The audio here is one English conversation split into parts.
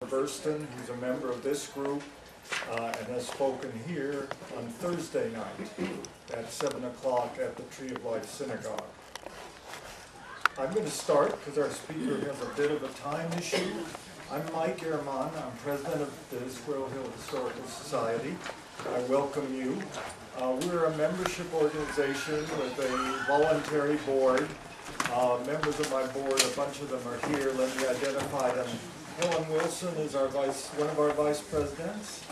Burston, who's a member of this group and has spoken here on Thursday night at 7 o'clock at the Tree of Life Synagogue. I'm going to start because our speaker has a bit of a time issue. I'm Mike Ehrman. I'm president of the Squirrel Hill Historical Society. I welcome you. We're a membership organization with a voluntary board. Members of my board, a bunch of them are here. Let me identify them. Helen Wilson is one of our vice presidents.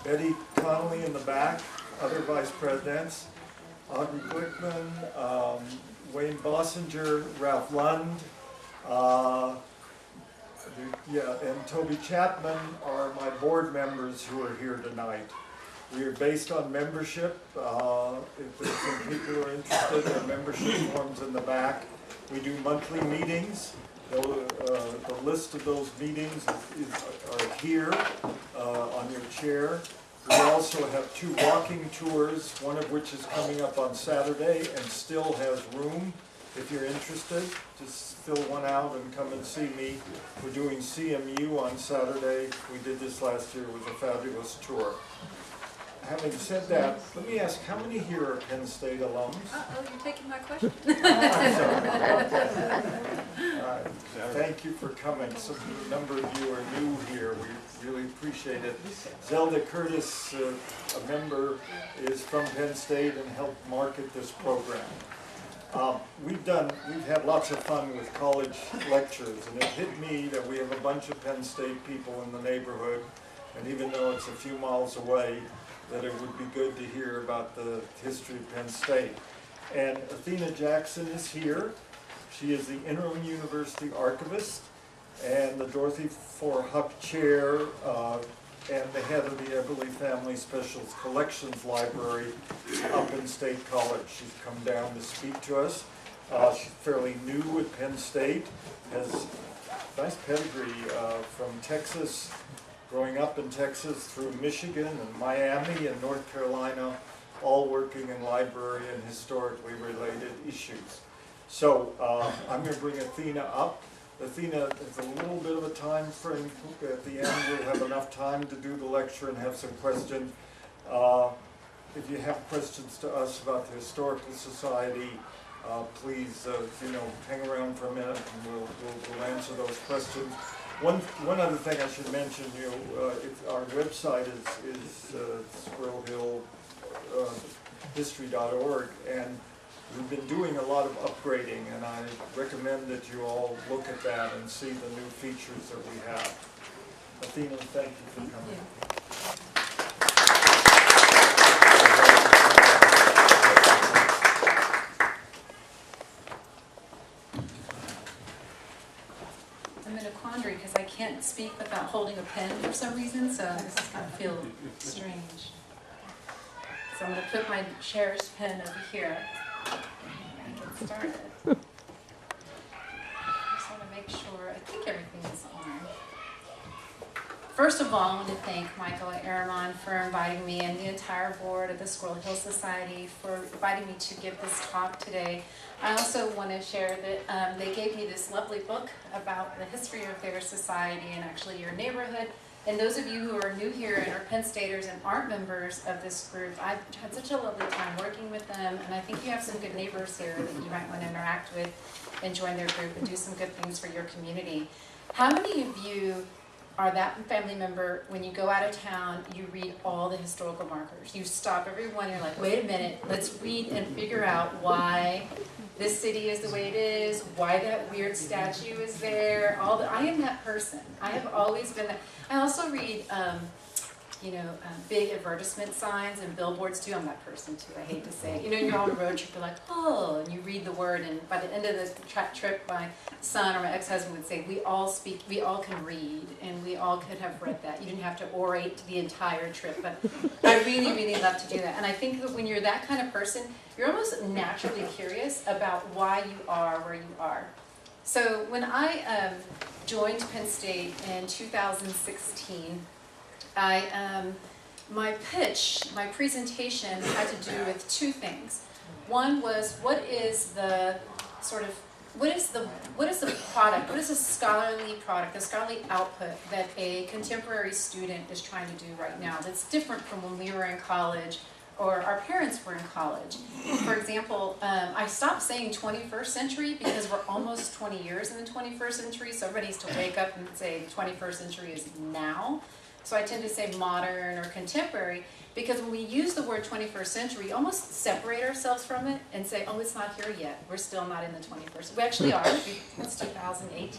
Betty Connolly in the back, other vice presidents. Audrey Glickman, Wayne Bossinger, Ralph Lund, and Toby Chapman are my board members who are here tonight. We are based on membership. If there's some people who are interested, there are membership forms in the back. We do monthly meetings. The list of those meetings are here on your chair. We also have 2 walking tours, one of which is coming up on Saturday and still has room. If you're interested, just fill one out and come and see me. We're doing CMU on Saturday. We did this last year. It was a fabulous tour. Having said that, let me ask, how many here are Penn State alums? Uh-oh, you're taking my question. Thank you for coming. A number of you are new here. We really appreciate it. Zelda Curtis, a member, is from Penn State and helped market this program. We've had lots of fun with college lectures, and it hit me that we have a bunch of Penn State people in the neighborhood, and even though it's a few miles away, that it would be good to hear about the history of Penn State. And Athena Jackson is here. She is the Interim University Archivist and the Dorothy Four Huck Chair and the head of the Everly Family Special Collections Library up in State College. She's come down to speak to us. She's fairly new at Penn State, has nice pedigree from Texas, growing up in Texas through Michigan and Miami and North Carolina, all working in library and historically related issues. So I'm going to bring Athena up. Athena has a little bit of a time frame. At the end we'll have enough time to do the lecture and have some questions. If you have questions to us about the Historical Society, please hang around for a minute and we'll answer those questions. One other thing I should mention, our website is squirrelhillhistory.org, and we've been doing a lot of upgrading, and I recommend that you all look at that and see the new features that we have. Athena, thank you for coming. Because I can't speak without holding a pen for some reason, so this is going to feel strange. So I'm going to put my cherished pen over here and get started. I just want to make sure, I think everything is on. First of all, I want to thank Michael Ehrman for inviting me and the entire board of the Squirrel Hill Society for inviting me to give this talk today. I also want to share that they gave me this lovely book about the history of their society and actually your neighborhood. And those of you who are new here and are Penn Staters and aren't members of this group, I've had such a lovely time working with them, and I think you have some good neighbors here that you might want to interact with and join their group and do some good things for your community. How many of you are that family member, when you go out of town, you read all the historical markers? You stop every one, you're like, wait a minute, let's read and figure out why this city is the way it is, why that weird statue is there. I am that person. I have always been that. I also read big advertisement signs and billboards too. I'm that person too, I hate to say it. You're on a road trip, you're like, oh, and you read the word, and by the end of the trip, my son or my ex-husband would say, we all can read, and we all could have read that. You didn't have to orate the entire trip, but I really, really love to do that. And I think that when you're that kind of person, you're almost naturally curious about why you are where you are. So when I joined Penn State in 2016, my pitch, my presentation had to do with 2 things. One was, what is the sort of what is the product, what is the scholarly product, the scholarly output that a contemporary student is trying to do right now that's different from when we were in college or our parents were in college? For example, I stopped saying 21st century because we're almost 20 years in the 21st century, so everybody needs to wake up and say 21st century is now. So I tend to say modern or contemporary, because when we use the word 21st century, we almost separate ourselves from it and say, oh, it's not here yet. We're still not in the 21st. We actually are. It's 2018.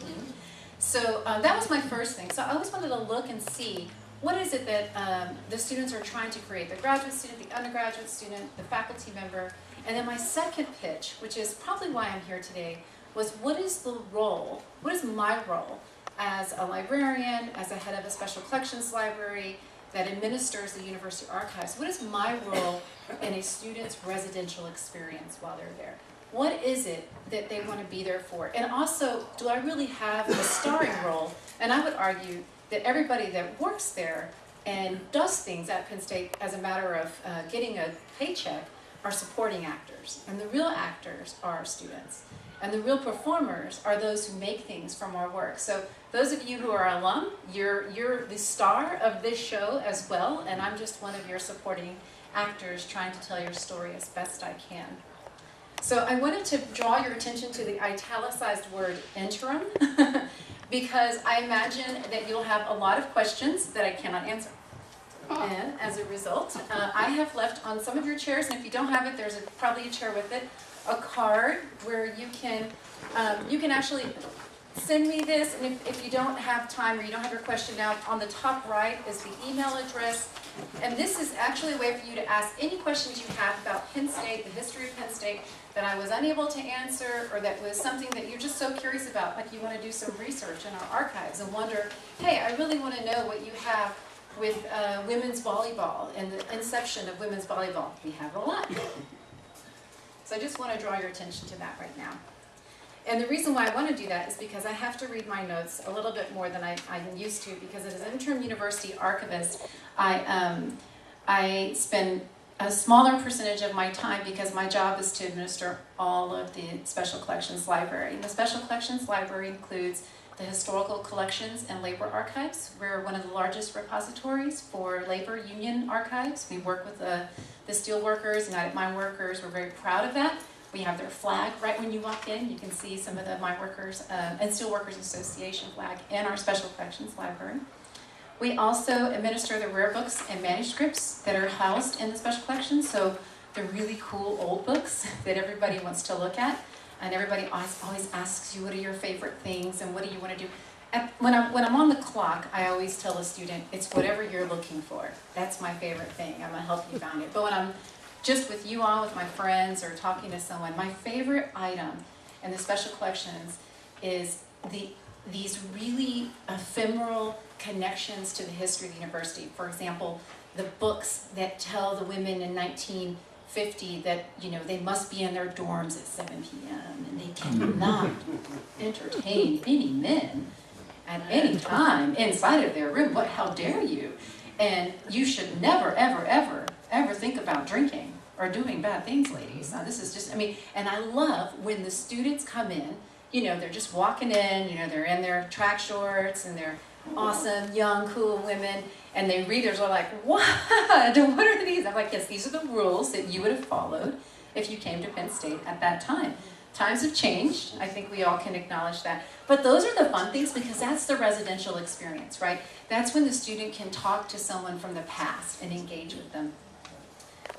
So that was my first thing. So I always wanted to look and see, what is it that the students are trying to create? The graduate student, the undergraduate student, the faculty member. And then my second pitch, which is probably why I'm here today, was what is the role, what is my role as a librarian, as a head of a special collections library that administers the university archives? What is my role in a student's residential experience while they're there? What is it that they want to be there for? And also, do I really have a starring role? And I would argue that everybody that works there and does things at Penn State as a matter of getting a paycheck are supporting actors. And the real actors are students. And the real performers are those who make things from our work. So those of you who are alum, you're the star of this show as well, and I'm just one of your supporting actors trying to tell your story as best I can. So I wanted to draw your attention to the italicized word interim, because I imagine that you'll have a lot of questions that I cannot answer. And as a result, I have left on some of your chairs, and if you don't have it, there's probably a chair with it, a card where you can actually send me this, and if you don't have time or you don't have your question now, on the top right is the email address, and this is actually a way for you to ask any questions you have about Penn State, the history of Penn State, that I was unable to answer, or that was something that you're just so curious about, like you want to do some research in our archives and wonder, hey, I really want to know what you have with women's volleyball and the inception of women's volleyball. We have a lot. So I just want to draw your attention to that right now. And the reason why I want to do that is because I have to read my notes a little bit more than I'm used to, because as an interim university archivist, I spend a smaller percentage of my time because my job is to administer all of the Special Collections Library. And the Special Collections Library includes the historical collections and labor archives. We're one of the largest repositories for labor union archives. We work with the steelworkers, United Mine Workers. We're very proud of that. We have their flag right when you walk in. You can see some of the Mine Workers and Steelworkers Association flag in our Special Collections Library. We also administer the rare books and manuscripts that are housed in the Special Collections. So the really cool old books that everybody wants to look at. And everybody always asks you, what are your favorite things and what do you want to do? When I'm on the clock, I always tell a student, it's whatever you're looking for. That's my favorite thing. I'm going to help you find it. But when I'm just with you all, with my friends, or talking to someone, my favorite item in the Special Collections is these really ephemeral connections to the history of the university. For example, the books that tell the women in 1950 that, you know, they must be in their dorms at 7 p.m. and they cannot entertain any men at any time inside of their room. How dare you? And you should never, ever, ever, ever think about drinking or doing bad things, ladies. Now, this is just, and I love when the students come in, you know, they're just walking in, you know, they're in their track shorts and they're awesome, young, cool women, and they read, they're like, what? What are these? I'm like, yes, these are the rules that you would have followed if you came to Penn State at that time. Times have changed. I think we all can acknowledge that. But those are the fun things, because that's the residential experience, right? That's when the student can talk to someone from the past and engage with them.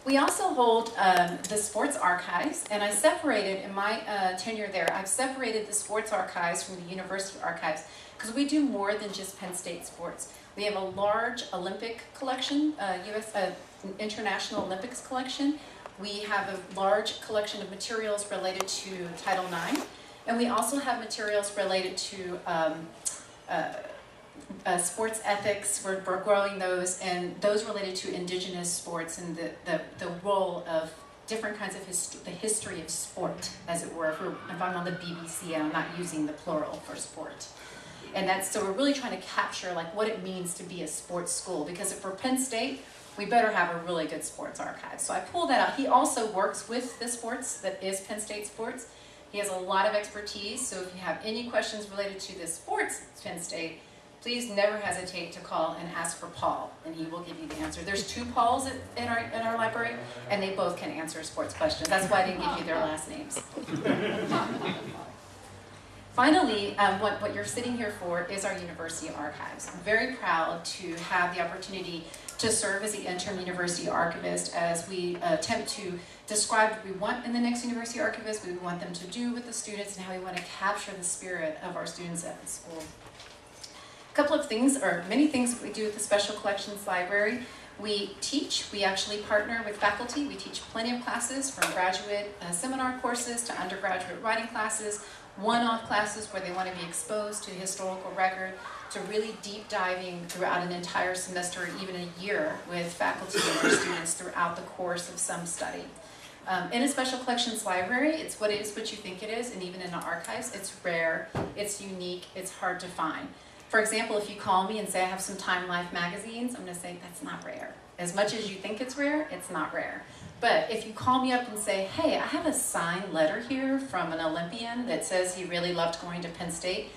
We also hold the sports archives, and I separated, in my tenure there, I've separated the sports archives from the university archives, because we do more than just Penn State sports. We have a large Olympic collection, International Olympics collection. We have a large collection of materials related to Title IX, and we also have materials related to sports ethics. We're growing those, and those related to indigenous sports and the role of different kinds of the history of sport, as it were. If I'm on the BBC, I'm not using the plural for sport. And so we're really trying to capture like what it means to be a sports school, because for Penn State, we better have a really good sports archive. So I pulled that out. He also works with the sports that is Penn State sports, He has a lot of expertise, so if you have any questions related to the sports at Penn State, please never hesitate to call and ask for Paul, and he will give you the answer. There's 2 Pauls in our library, and they both can answer sports questions. That's why I didn't give you their last names. Finally, what you're sitting here for is our university archives. I'm very proud to have the opportunity to serve as the interim university archivist as we attempt to describe what we want in the next university archivist, what we want them to do with the students, and how we want to capture the spirit of our students at the school. A couple of things, or many things that we do with the Special Collections Library. We teach, we actually partner with faculty. We teach plenty of classes, from graduate seminar courses to undergraduate writing classes, one-off classes where they want to be exposed to historical record, to really deep diving throughout an entire semester, even a year, with faculty and their students throughout the course of some study. In a Special Collections Library, it's what you think it is, and even in the archives, it's rare, it's unique, it's hard to find. For example, if you call me and say I have some Time Life magazines, I'm going to say that's not rare. As much as you think it's rare, it's not rare. But if you call me up and say, hey, I have a signed letter here from an Olympian that says he really loved going to Penn State,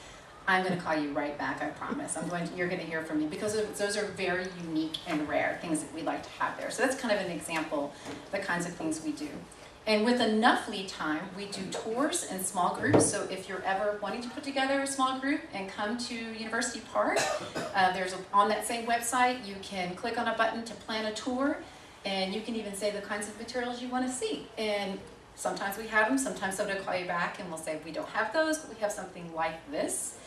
I'm going to call you right back, I promise. You're going to hear from me, because those are very unique and rare things that we like to have there. So that's kind of an example of the kinds of things we do. And with enough lead time, we do tours in small groups. So if you're ever wanting to put together a small group and come to University Park, on that same website, you can click on a button to plan a tour, and you can even say the kinds of materials you want to see. And sometimes we have them, sometimes somebody will call you back and we'll say, we don't have those, but we have something like this.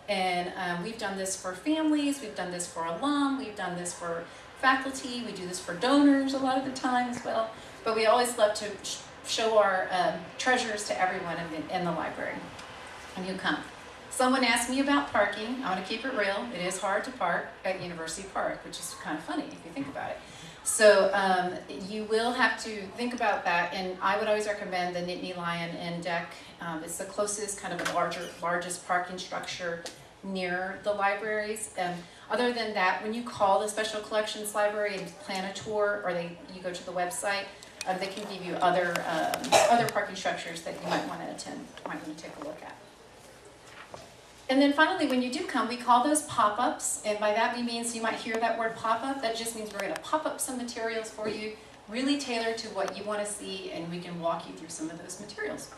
And we've done this for families, we've done this for alum, we've done this for faculty, we do this for donors a lot of the time as well. But we always love to show our treasures to everyone in the library when you come. Someone asked me about parking. I want to keep it real. It is hard to park at University Park, which is kind of funny if you think about it. So you will have to think about that, and I would always recommend the Nittany Lion Inn deck. It's the closest kind of largest parking structure near the libraries. Other than that, when you call the Special Collections Library and plan a tour, or you go to the website, they can give you other parking structures that you might want to attend, might want to take a look at. And then finally, when you do come, we call those pop-ups, and by that we mean, so you might hear that word pop-up, that just means we're going to pop up some materials for you, really tailored to what you want to see, and we can walk you through some of those materials.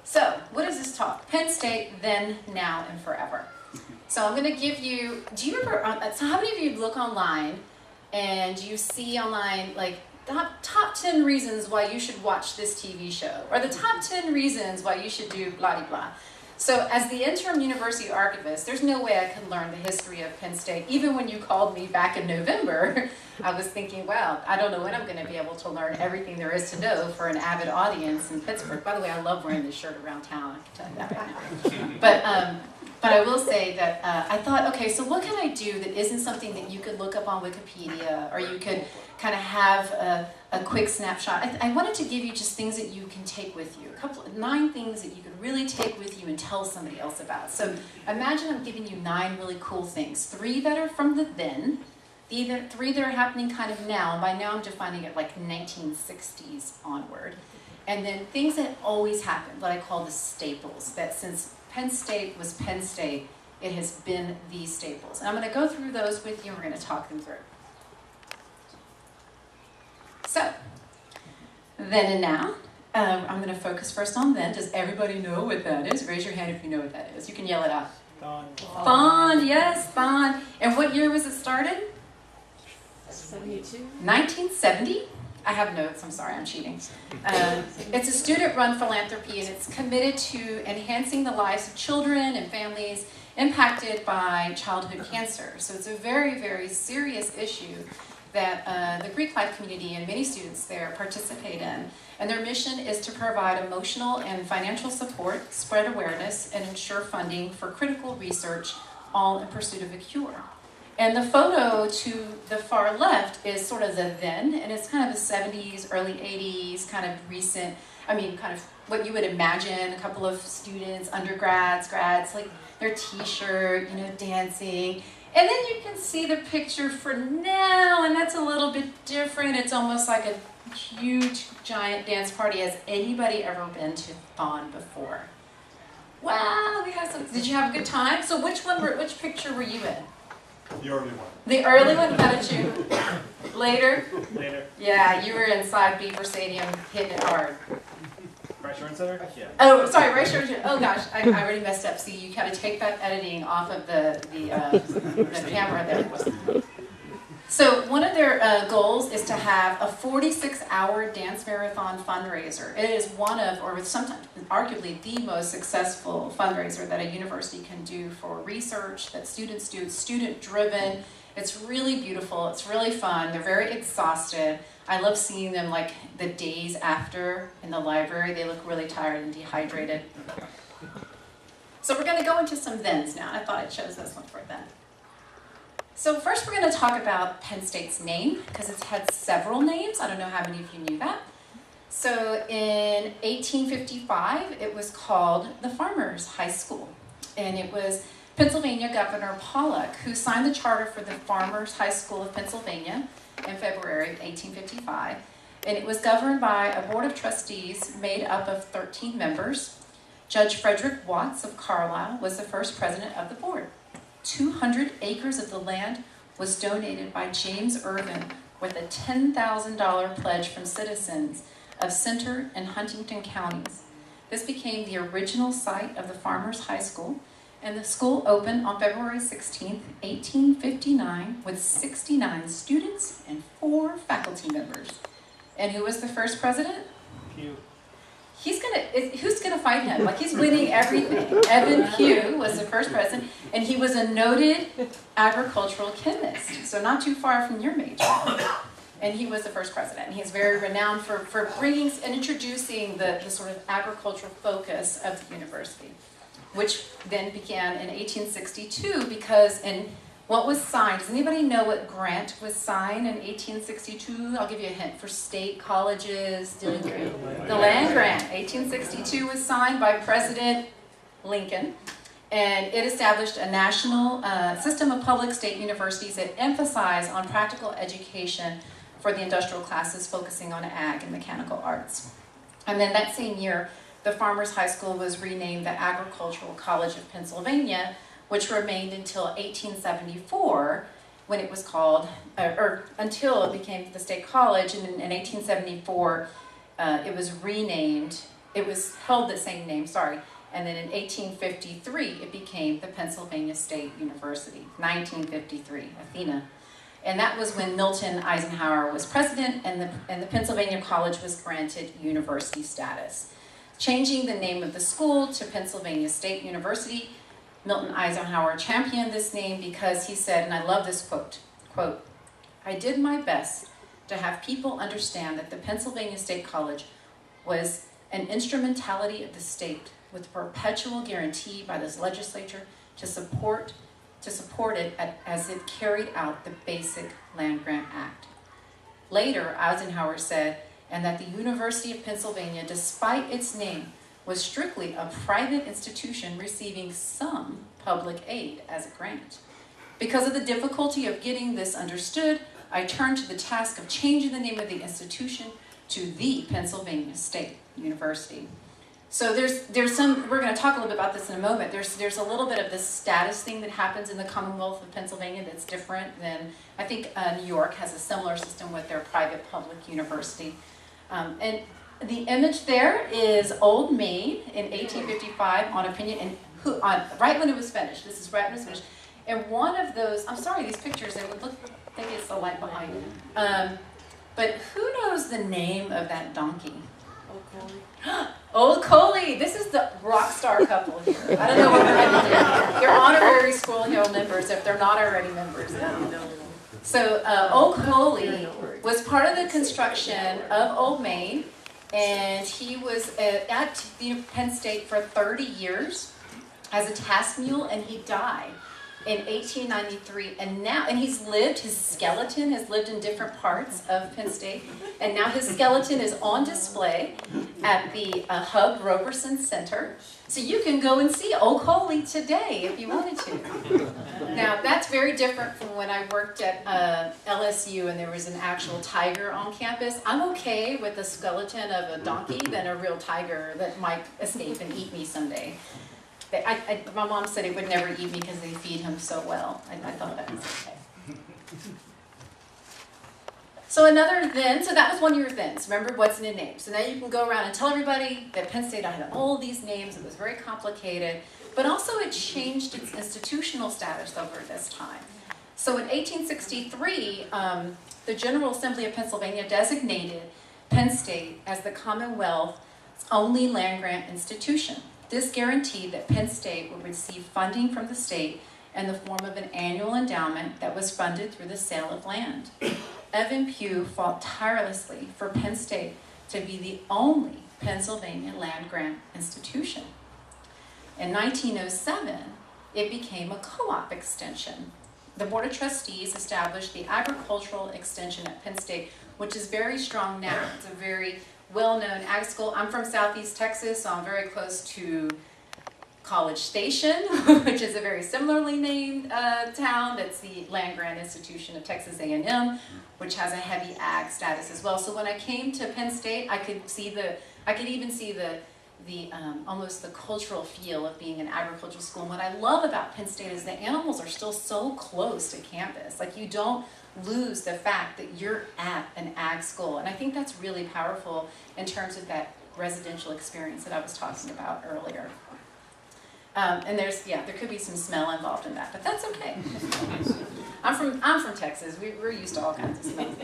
So, what is this talk? Penn State, then, now, and forever. So I'm going to give you, do you remember, so how many of you look online and you see online, like, the top 10 reasons why you should watch this TV show, or the top 10 reasons why you should do blah, blah, blah. So as the interim university archivist, there's no way I could learn the history of Penn State. Even when you called me back in November, I was thinking, wow, I don't know when I'm going to be able to learn everything there is to know for an avid audience in Pittsburgh. By the way, I love wearing this shirt around town, I can tell you that right now. But I will say that I thought, okay, so what can I do that isn't something that you could look up on Wikipedia, or you could kind of have a quick snapshot. I wanted to give you just things that you can take with you, 9 things that you could really take with you and tell somebody else about. So imagine I'm giving you 9 really cool things, 3 that are from the then, 3 that are happening kind of now, and by now I'm defining it like 1960s onward, and then things that always happen, what I call the staples, that since Penn State was Penn State, it has been these staples. And I'm going to go through those with you, and we're going to talk them through. So, then and now. I'm going to focus first on then. Does everybody know what that is? Raise your hand if you know what that is. You can yell it out. Bond, yes, Bond. And what year was it started? 72. 1970? I have notes, I'm sorry, I'm cheating. It's a student-run philanthropy, and it's committed to enhancing the lives of children and families impacted by childhood cancer. So it's a very, very serious issue that the Greek life community and many students there participate in. And their mission is to provide emotional and financial support, spread awareness, and ensure funding for critical research, all in pursuit of a cure. And the photo to the far left is sort of the then, and it's kind of the 70s, early 80s, kind of recent, kind of what you would imagine, a couple of students, undergrads, grads, like their t-shirt, dancing. And then you can see the picture for now, and that's a little bit different. It's almost like a huge, giant dance party. Has anybody ever been to Thon before? Wow, we have some. Did you have a good time? So which picture were you in? The early one. The early one? How did you? Later? Later. Yeah, you were inside Beaver Stadium hitting it hard. Rice Shore Center? Yeah. Oh, sorry, right sure. Oh gosh, I already messed up. See, you gotta take that editing off of the camera there. So one of their goals is to have a 46-hour dance marathon fundraiser. It is one of, or sometimes arguably the most successful fundraiser that a university can do for research that students do. It's student-driven. It's really beautiful. It's really fun. They're very exhausted. I love seeing them like the days after in the library. They look really tired and dehydrated. So we're going to go into some thens now. I thought I'd show this one for then. So first we're going to talk about Penn State's name, because it's had several names. I don't know how many of you knew that. So in 1855, it was called the Farmers High School. And it was Pennsylvania Governor Pollock who signed the charter for the Farmers High School of Pennsylvania in February of 1855. And it was governed by a board of trustees made up of 13 members. Judge Frederick Watts of Carlisle was the first president of the board. 200 acres of the land was donated by James Irvin with a $10,000 pledge from citizens of Centre and Huntington counties. This became the original site of the Farmers High School, and the school opened on February 16, 1859, with 69 students and 4 faculty members. And who was the first president? Pew. Who's gonna fight him? Like, he's winning everything. Evan Pugh was the first president, and he was a noted agricultural chemist, so not too far from your major. And he was the first president. And he's very renowned for bringing and introducing the sort of agricultural focus of the university, which then began in 1862 because what was signed? Does anybody know what grant was signed in 1862? I'll give you a hint. For state colleges, the land grant. 1862 was signed by President Lincoln, and it established a national system of public state universities that emphasize on practical education for the industrial classes, focusing on ag and mechanical arts. And then that same year, the Farmers High School was renamed the Agricultural College of Pennsylvania, which remained until 1874, when it was called, or until it became the State College. And in 1874, it was renamed. It was held the same name, sorry. And then in 1853, it became the Pennsylvania State University, 1953, Athena. And that was when Milton Eisenhower was president, and the Pennsylvania College was granted university status. Changing the name of the school to Pennsylvania State University, Milton Eisenhower championed this name because he said, and I love this quote, "I did my best to have people understand that the Pennsylvania State College was an instrumentality of the state with a perpetual guarantee by this legislature to support it as it carried out the basic Land Grant Act." Later, Eisenhower said, and that the University of Pennsylvania, despite its name, was strictly a private institution receiving some public aid as a grant. Because of the difficulty of getting this understood, I turned to the task of changing the name of the institution to the Pennsylvania State University. So there's some, we're going to talk a little bit about this in a moment, there's a little bit of this status thing that happens in the Commonwealth of Pennsylvania that's different than, I think New York has a similar system with their private public university. And the image there is Old Maid in 1855 on Opinion, and right when it was finished. This is right when it was finished. And one of those, I'm sorry, these pictures, they would look, I think it's the light behind it. But who knows the name of that donkey? Old Coley. Old Coley. This is the rock star couple here. I don't know what we're going to do. They're honorary Squirrel Hill members if they're not already members. So Old Coley was part of the construction of Old Maid, and he was at the Penn State for 30 years as a task mule, and he died in 1893, and his skeleton has lived in different parts of Penn State, and now his skeleton is on display at the Hub Roberson Center. So you can go and see Old Coley today if you wanted to. Now that's very different from when I worked at LSU and there was an actual tiger on campus. I'm okay with the skeleton of a donkey than a real tiger that might escape and eat me someday. My mom said it would never eat me because they feed him so well. I thought that was okay. So that was one of your thins. Remember what's in a name. So now you can go around and tell everybody that Penn State had all these names. It was very complicated, but also it changed its institutional status over this time. So in 1863, the General Assembly of Pennsylvania designated Penn State as the Commonwealth's only land-grant institution. This guaranteed that Penn State would receive funding from the state in the form of an annual endowment that was funded through the sale of land. Evan Pugh fought tirelessly for Penn State to be the only Pennsylvania land-grant institution. In 1907, it became a co-op extension. The Board of Trustees established the Agricultural Extension at Penn State, which is very strong now. It's a very well-known ag school. I'm from Southeast Texas, so I'm very close to College Station, which is a very similarly named town. That's the land-grant institution of Texas A&M, which has a heavy ag status as well. So when I came to Penn State, I could even see the almost the cultural feel of being an agricultural school. And what I love about Penn State is the animals are still so close to campus. Like, you don't lose the fact that you're at an ag school. And I think that's really powerful in terms of that residential experience that I was talking about earlier. And there could be some smell involved in that, but that's okay. I'm from Texas. We're used to all kinds of smells.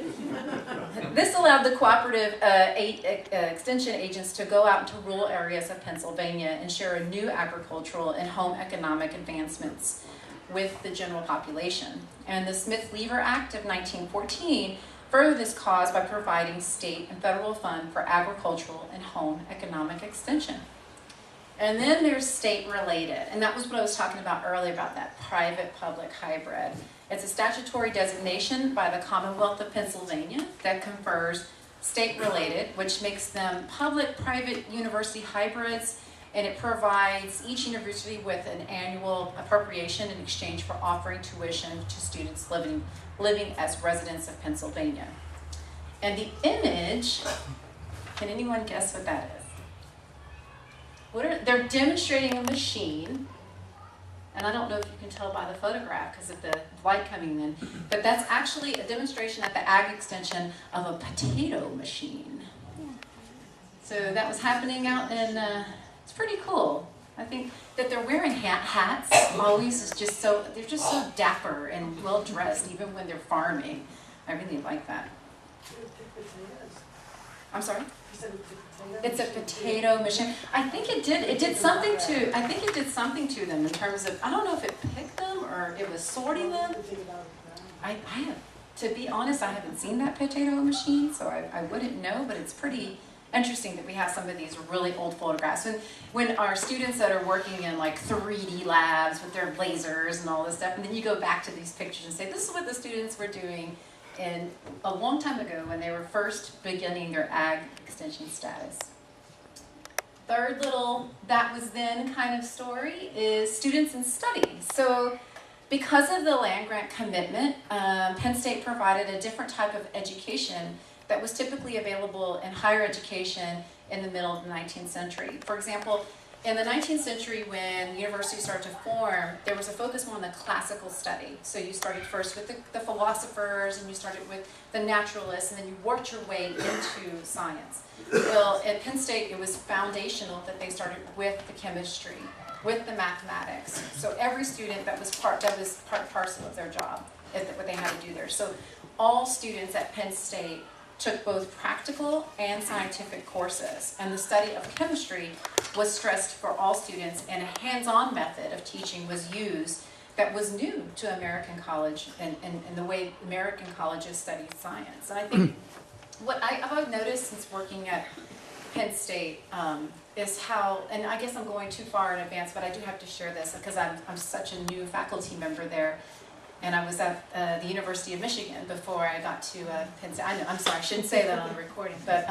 This allowed the cooperative extension agents to go out into rural areas of Pennsylvania and share a new agricultural and home economic advancements with the general population. And the Smith-Lever Act of 1914 furthered this cause by providing state and federal funds for agricultural and home economic extension. And then there's state-related, and that was what I was talking about earlier about that private-public hybrid. It's a statutory designation by the Commonwealth of Pennsylvania that confers state-related, which makes them public-private university hybrids, and it provides each university with an annual appropriation in exchange for offering tuition to students living as residents of Pennsylvania. And the image, can anyone guess what that is? They're demonstrating a machine, and I don't know if you can tell by the photograph because of the light coming in, but that's actually a demonstration at the Ag Extension of a potato machine. So that was happening out in, it's pretty cool. I think that they're wearing hats always is just so, they're just so dapper and well dressed even when they're farming. I really like that. I'm sorry? It's a potato machine. I think it did something to them in terms of, I don't know if it picked them or it was sorting them. To be honest, I haven't seen that potato machine, so I wouldn't know, but it's pretty interesting that we have some of these really old photographs. When our students that are working in like 3D labs with their lasers and all this stuff, and then you go back to these pictures and say, this is what the students were doing in a long time ago when they were first beginning their ag extension status. Third little that was then kind of story is students and study. So because of the land grant commitment, Penn State provided a different type of education that was typically available in higher education in the middle of the 19th century. For example, in the 19th century, when universities started to form, there was a focus more on the classical study. So you started first with the philosophers, and you started with the naturalists, and then you worked your way into science. Well, at Penn State, it was foundational that they started with the chemistry, with the mathematics. So every student, that was part and parcel of their job, what they had to do there. So all students at Penn State took both practical and scientific courses, and the study of chemistry was stressed for all students, and a hands-on method of teaching was used that was new to American college and the way American colleges studied science. And I think what I've noticed since working at Penn State is how, and I guess I'm going too far in advance, but I do have to share this because I'm such a new faculty member there. And I was at the University of Michigan before I got to Penn State. I'm sorry, I shouldn't say that on the recording, but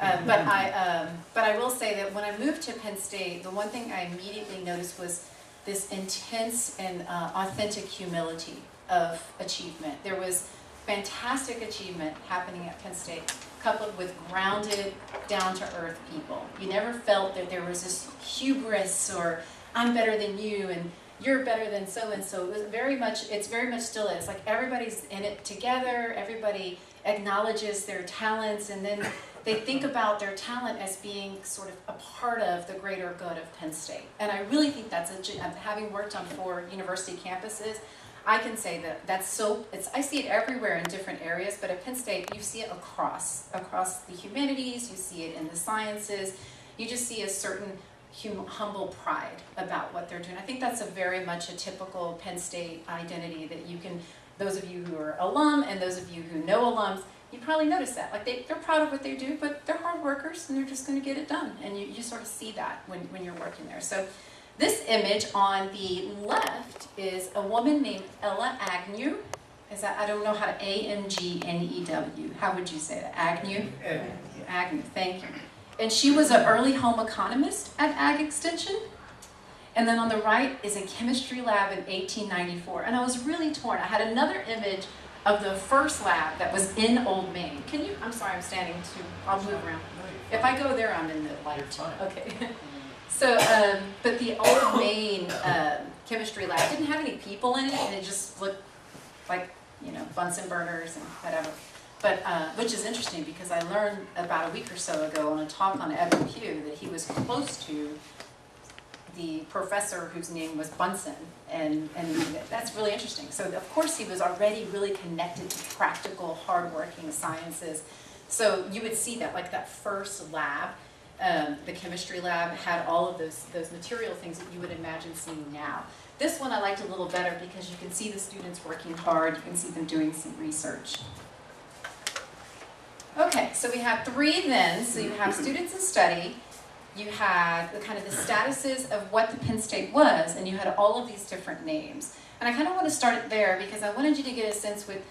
I will say that when I moved to Penn State, the one thing I immediately noticed was this intense and authentic humility of achievement. There was fantastic achievement happening at Penn State, coupled with grounded, down-to-earth people. You never felt that there was this hubris or I'm better than you and you're better than so-and-so. It was very much still is. Like everybody's in it together, everybody acknowledges their talents, and then they think about their talent as being sort of a part of the greater good of Penn State. And I really think that's, having worked on 4 university campuses, I can say that that's so, I see it everywhere in different areas, but at Penn State, you see it across the humanities, you see it in the sciences, you just see a certain humble pride about what they're doing. I think that's very much a typical Penn State identity that you can, those of you who are alum and those of you who know alums, you probably notice that. Like they're proud of what they do, but they're hard workers and they're just going to get it done. And you sort of see that when you're working there. So this image on the left is a woman named Ella Agnew. Is that, I don't know how to, A-N-G-N-E-W. How would you say that? Agnew? Agnew, thank you. And she was an early home economist at Ag Extension. And then on the right is a chemistry lab in 1894. And I was really torn. I had another image of the first lab that was in Old Main. Can you, I'm sorry, I'm standing too, I'll move around. If I go there, I'm in the light. Okay. So, but the Old Main chemistry lab didn't have any people in it, and it just looked like, you know, Bunsen burners and whatever. But, which is interesting because I learned about a week or so ago on a talk on Evan Pugh that he was close to the professor whose name was Bunsen, and that's really interesting. So of course he was already really connected to practical, hardworking sciences. So you would see that, like that first lab, the chemistry lab, had all of those material things that you would imagine seeing now. This one I liked a little better because you can see the students working hard, you can see them doing some research. Okay, so we have 3 then. So you have students in study, you had the kind of the statuses of what the Penn State was, and you had all of these different names. And I kind of want to start it there because I wanted you to get a sense with,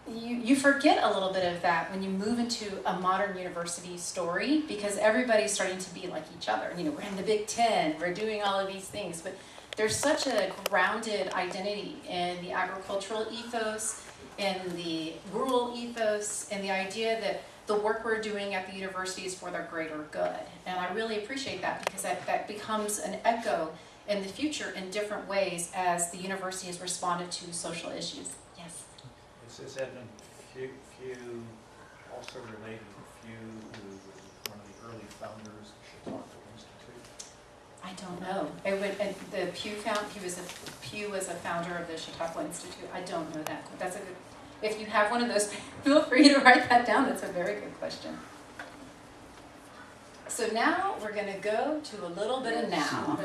you forget a little bit of that when you move into a modern university story because everybody's starting to be like each other. You know, we're in the Big Ten, we're doing all of these things, but there's such a grounded identity in the agricultural ethos, in the rural ethos, and the idea that the work we're doing at the university is for their greater good. And I really appreciate that because that becomes an echo in the future in different ways as the university has responded to social issues. Yes? Is Edmund Pugh also related to Pugh, who was one of the early founders of the Chautauqua Institute? I don't know. The Pugh was a founder of the Chautauqua Institute. I don't know that. That's a good. If you have one of those, feel free to write that down. That's a very good question. So now we're going to go to a little bit of now.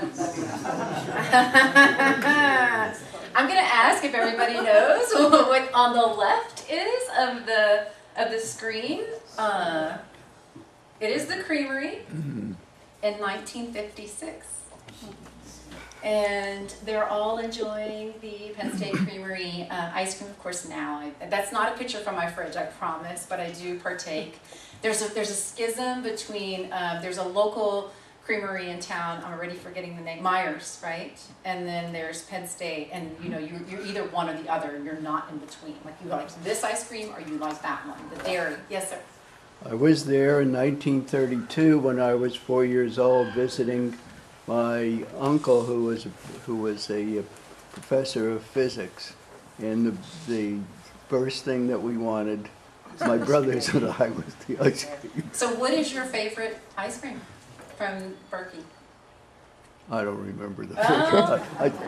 I'm going to ask if everybody knows what on the left is of the screen. It is the Creamery in 1956. And they're all enjoying the Penn State Creamery ice cream, of course, now. That's not a picture from my fridge, I promise, but I do partake. There's a schism between, there's a local creamery in town, I'm already forgetting the name, Myers, right? And then there's Penn State, and you know, you're either one or the other, you're not in between. Like you like this ice cream or you like that one, the dairy. Yes, sir? I was there in 1932 when I was 4 years old visiting my uncle who was a professor of physics, and the first thing that we wanted, my brothers and I, was the ice cream. So what is your favorite ice cream from Berkey? I don't remember the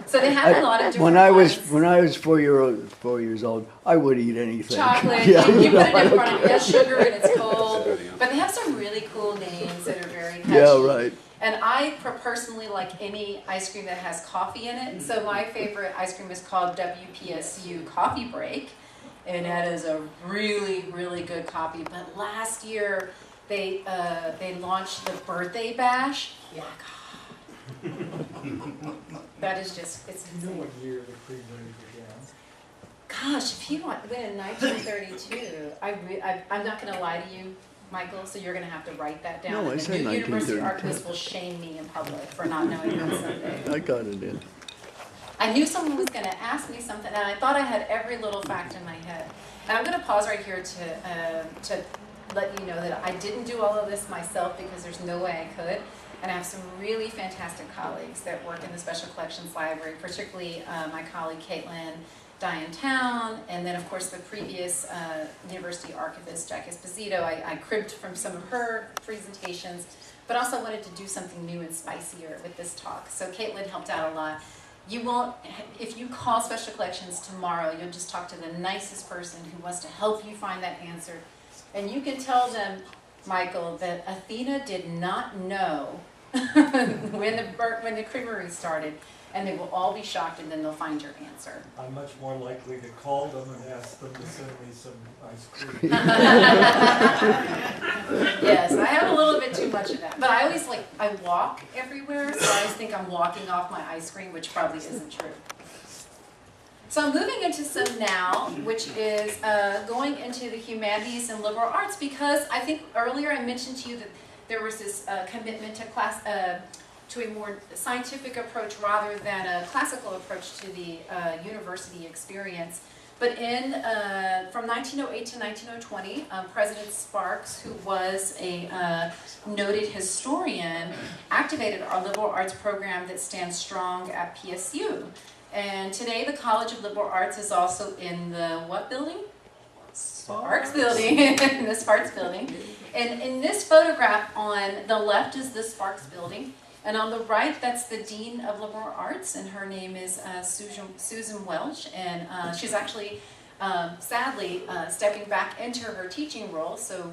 So they have a lot of different when I was 4 years old, I would eat anything. Chocolate, Yeah, you put it in front of you, it has sugar and it's cold. But they have some really cool names that are very catchy. Yeah, right. And I personally like any ice cream that has coffee in it. And so my favorite ice cream is called WPSU Coffee Break. And that is a really, really good coffee. But last year, they launched the birthday bash. Yeah, God. That is just, it's You know insane. what year the Creamery began? Gosh, if he went in 1932, I'm not going to lie to you, Michael, so you're going to have to write that down. No, I And said the new University 1932. Archivist will shame me in public for not knowing that someday. I got it in. I knew someone was going to ask me something, and I thought I had every little fact in my head. And I'm going to pause right here to let you know that I didn't do all of this myself because there's no way I could. And I have some really fantastic colleagues that work in the Special Collections Library, particularly my colleague Caitlin Town, and then of course the previous University Archivist, Jack Esposito. I cribbed from some of her presentations, but also wanted to do something new and spicier with this talk. So Caitlin helped out a lot. You won't, if you call Special Collections tomorrow, you'll just talk to the nicest person who wants to help you find that answer. And you can tell them, Michael, that Athena did not know when the creamery started, and they will all be shocked, and then they'll find your answer. I'm much more likely to call them and ask them to send me some ice cream. Yes, I have a little bit too much of that. But I always I walk everywhere, so I always think I'm walking off my ice cream, which probably isn't true. So I'm moving into some now, which is going into the humanities and liberal arts, because I think earlier I mentioned to you that there was this commitment to a more scientific approach rather than a classical approach to the university experience. But from 1908 to 1920, President Sparks, who was a noted historian, activated our liberal arts program that stands strong at PSU. And today the College of Liberal Arts is also in the what building? Sparks building, in the Sparks building. And in this photograph on the left is the Sparks building. And on the right, that's the Dean of Liberal Arts, and her name is Susan Welch, and she's actually, sadly, stepping back into her teaching role, so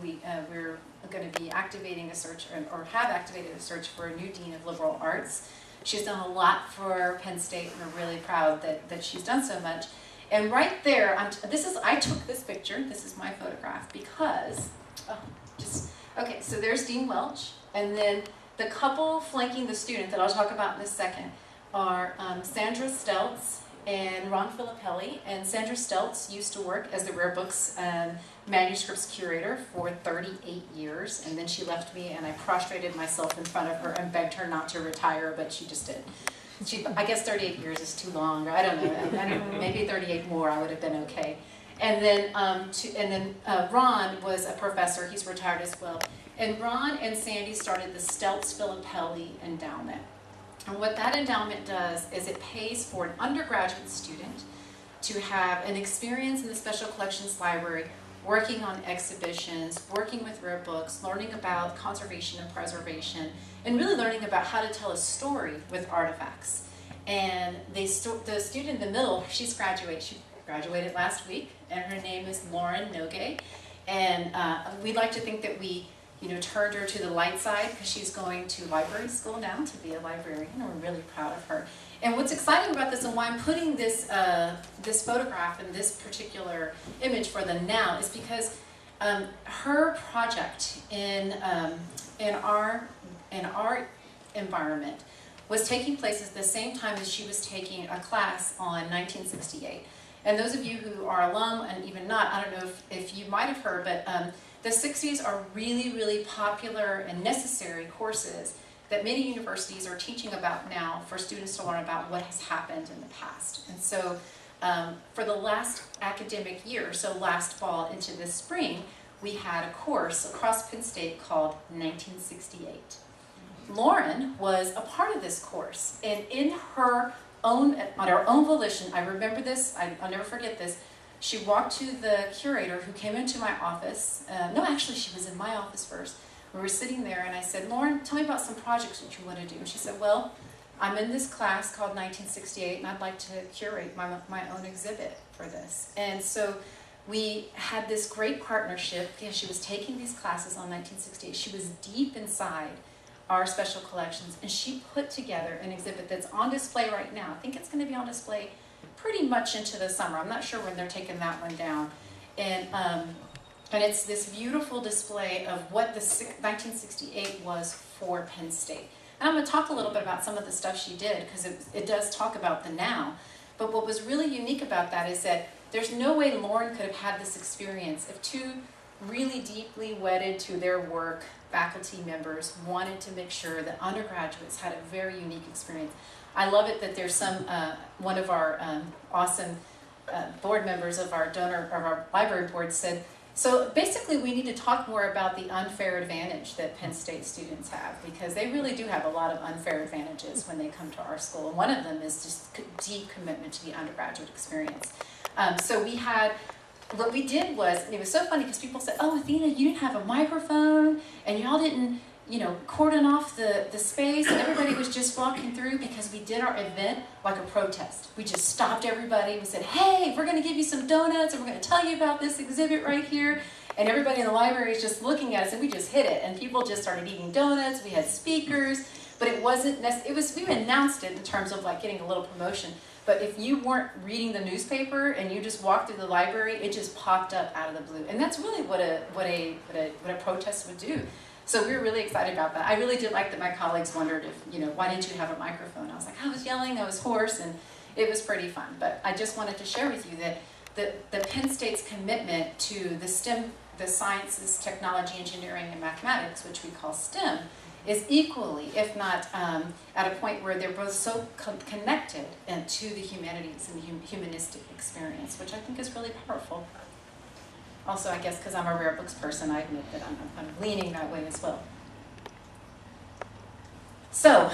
we're going to be activating a search, or have activated a search for a new Dean of Liberal Arts. She's done a lot for Penn State, and we're really proud that she's done so much. And right there, I took this picture, this is my photograph, because, okay, so there's Dean Welch, and then the couple flanking the student that I'll talk about in a second are Sandra Steltz and Ron Filippelli. And Sandra Steltz used to work as the rare books manuscripts curator for 38 years. And then she left me, and I prostrated myself in front of her and begged her not to retire, but she just did. I guess 38 years is too long, or I don't know, maybe 38 more I would have been okay. And then Ron was a professor, he's retired as well. And Ron and Sandy started the Steltz Filippelli Endowment. And what that endowment does is it pays for an undergraduate student to have an experience in the Special Collections Library, working on exhibitions, working with rare books, learning about conservation and preservation, and really learning about how to tell a story with artifacts. And the student in the middle, she graduated last week, and her name is Lauren Nogue. And we'd like to think that we turned her to the light side, because she's going to library school now to be a librarian, and we're really proud of her. And what's exciting about this, and why I'm putting this this photograph and this particular image for the now, is because her project in our environment was taking place at the same time as she was taking a class on 1968. And those of you who are alum, and even not, I don't know if you might have heard, but the 60s are really, really popular and necessary courses that many universities are teaching about now for students to learn about what has happened in the past. And so for the last academic year, so last fall into this spring, we had a course across Penn State called 1968. Lauren was a part of this course, and on her own volition, I remember this, I'll never forget this, she walked to the curator who came into my office. No, actually, she was in my office first. We were sitting there, and I said, Lauren, tell me about some projects that you want to do. And she said, well, I'm in this class called 1968, and I'd like to curate my own exhibit for this. And so we had this great partnership. She was taking these classes on 1968. She was deep inside our special collections, and she put together an exhibit that's on display right now. I think it's going to be on display pretty much into the summer. I'm not sure when they're taking that one down. And And it's this beautiful display of what the 1968 was for Penn State. And I'm going to talk a little bit about some of the stuff she did, because it does talk about the now. But what was really unique about that is that there's no way Lauren could have had this experience if two really deeply wedded to their work faculty members wanted to make sure that undergraduates had a very unique experience. I love it that there's one of our awesome board members of our library board said, so basically we need to talk more about the unfair advantage that Penn State students have, because they really do have a lot of unfair advantages when they come to our school. And one of them is just deep commitment to the undergraduate experience. So what we did was, and it was so funny because people said, oh, Athena, you didn't have a microphone and y'all didn't, cordon off the space, and everybody was just walking through, because we did our event like a protest. We just stopped everybody. We said, hey, we're going to give you some donuts, and we're going to tell you about this exhibit right here. And everybody in the library is just looking at us, and we just hit it. And people just started eating donuts. We had speakers, but it wasn't we announced it in terms of like getting a little promotion. But if you weren't reading the newspaper and you just walked through the library, it just popped up out of the blue. And that's really what a protest would do. So we were really excited about that. I really did like that my colleagues wondered if, why didn't you have a microphone? I was like, I was yelling, I was hoarse, and it was pretty fun. But I just wanted to share with you that the Penn State's commitment to the STEM, the sciences, technology, engineering, and mathematics, which we call STEM, is equally, if not at a point where they're both so connected to the humanities and the humanistic experience, which I think is really powerful. Also, I guess because I'm a rare books person, I admit that I'm kind of leaning that way as well. So,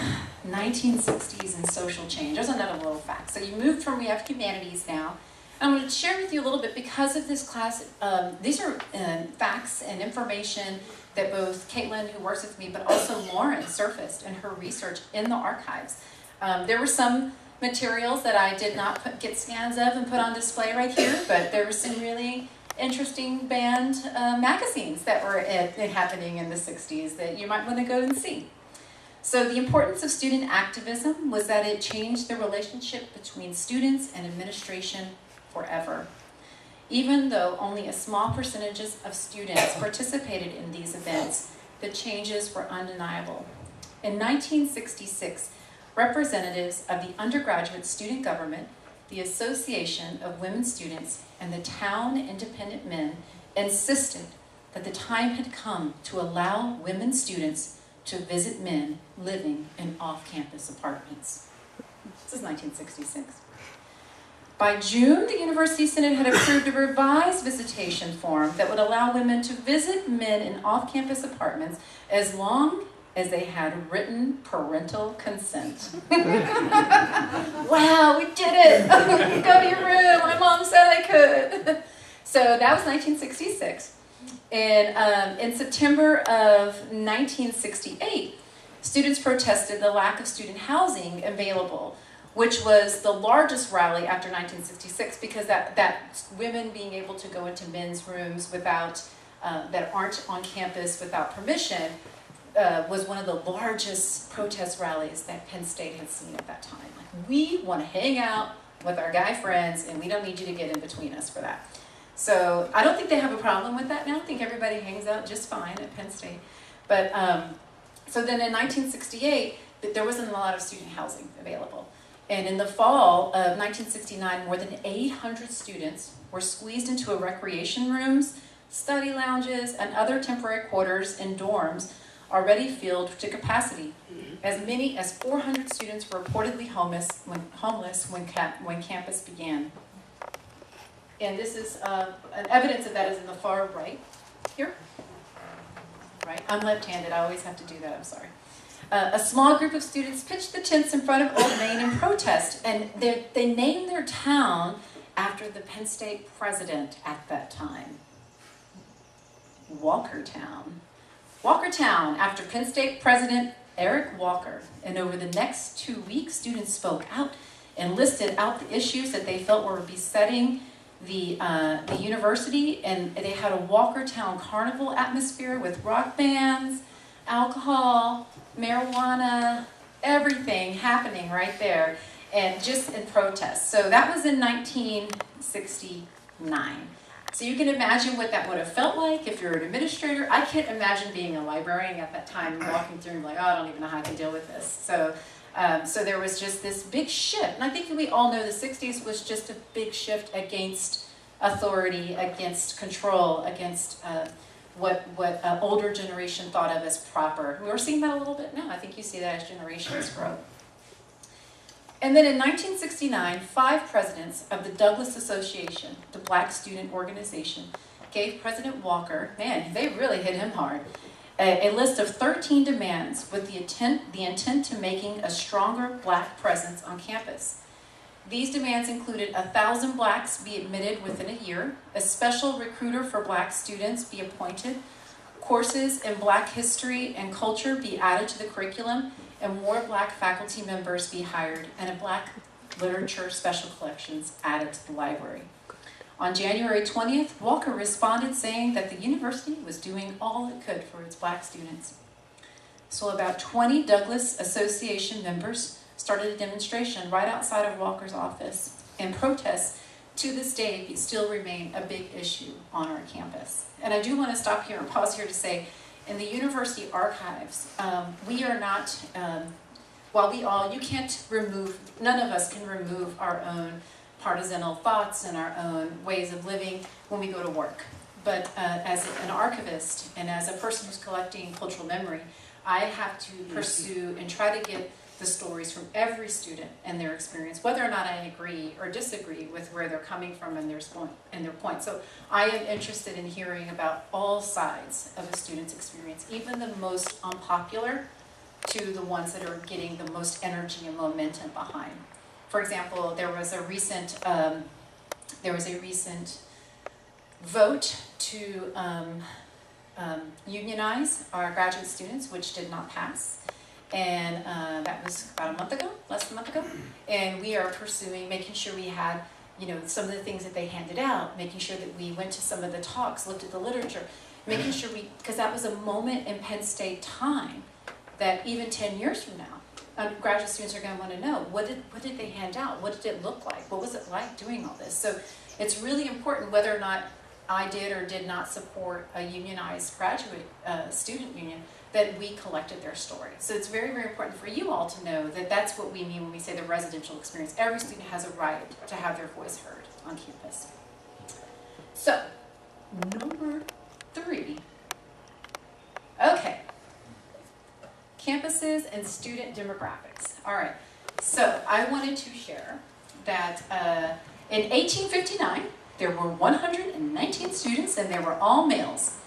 1960s and social change. There's another little fact. So we have humanities now. And I'm going to share with you a little bit, because of this class, these are facts and information that both Caitlin, who works with me, but also Lauren surfaced in her research in the archives. There were some materials that I did not get scans of and put on display right here, but there were some really interesting band magazines that were happening in the 60s that you might want to go and see. So the importance of student activism was that it changed the relationship between students and administration forever. Even though only a small percentage of students participated in these events, the changes were undeniable. In 1966, representatives of the undergraduate student government, the Association of Women Students, and the Town Independent Men insisted that the time had come to allow women students to visit men living in off-campus apartments. This is 1966. By June, the University Senate had approved a revised visitation form that would allow women to visit men in off-campus apartments as long as they had written parental consent. Wow, we did it! Go to your room, my mom said I could. So that was 1966. And in September of 1968, students protested the lack of student housing available, which was the largest rally after 1966, because that women being able to go into men's rooms without that aren't on campus without permission was one of the largest protest rallies that Penn State had seen at that time. Like, we want to hang out with our guy friends, and we don't need you to get in between us for that. So I don't think they have a problem with that now. I think everybody hangs out just fine at Penn State. But so then in 1968, there wasn't a lot of student housing available. And in the fall of 1969, more than 800 students were squeezed into recreation rooms, study lounges, and other temporary quarters in dorms already filled to capacity. As many as 400 students were reportedly homeless when campus began. And this is an evidence of that is in the far right here. Right, I'm left-handed. I always have to do that. I'm sorry. A small group of students pitched the tents in front of Old Main in protest, and they named their town after the Penn State president at that time. Walkertown. Walkertown, after Penn State President Eric Walker. And over the next 2 weeks, students spoke out and listed out the issues that they felt were besetting the university, and they had a Walkertown carnival atmosphere with rock bands, alcohol, marijuana, everything happening right there, and just in protest. So that was in 1969. So you can imagine what that would have felt like if you're an administrator. I can't imagine being a librarian at that time and walking through and like, oh, I don't even know how I can deal with this. So, so there was just this big shift. And I think we all know the 60s was just a big shift against authority, against control, against what older generation thought of as proper. We're seeing that a little bit now. I think you see that as generations grow. And then in 1969, 5 presidents of the Douglas Association, the black student organization, gave President Walker, man, they really hit him hard, a list of 13 demands with the intent to making a stronger black presence on campus. These demands included 1,000 blacks be admitted within a year, a special recruiter for black students be appointed, courses in black history and culture be added to the curriculum, and more black faculty members be hired, and a black literature special collections added to the library. On January 20th, Walker responded saying that the university was doing all it could for its black students. So about 20 Douglas Association members started a demonstration right outside of Walker's office, and protests to this day still remain a big issue on our campus. And I do want to stop here and pause here to say, in the university archives, we are not, while you can't remove, none of us can remove our own partisanal thoughts and our own ways of living when we go to work. But as an archivist and as a person who's collecting cultural memory, I have to pursue and try to get the stories from every student and their experience, whether or not I agree or disagree with where they're coming from and their point. So I am interested in hearing about all sides of a student's experience, even the most unpopular to the ones that are getting the most energy and momentum behind. For example, there was a recent vote to unionize our graduate students, which did not pass. And that was about a month ago, less than a month ago. And we are pursuing, making sure we had, some of the things that they handed out, making sure that we went to some of the talks, looked at the literature, making sure because that was a moment in Penn State time that even 10 years from now, graduate students are going to want to know, what did they hand out? What did it look like? What was it like doing all this? So it's really important whether or not I did or did not support a unionized graduate student union, that we collected their story. So it's very, very important for you all to know that that's what we mean when we say the residential experience. Every student has a right to have their voice heard on campus. So, number 3. Okay. Campuses and student demographics. All right. So I wanted to share that in 1859, there were 119 students and they were all males.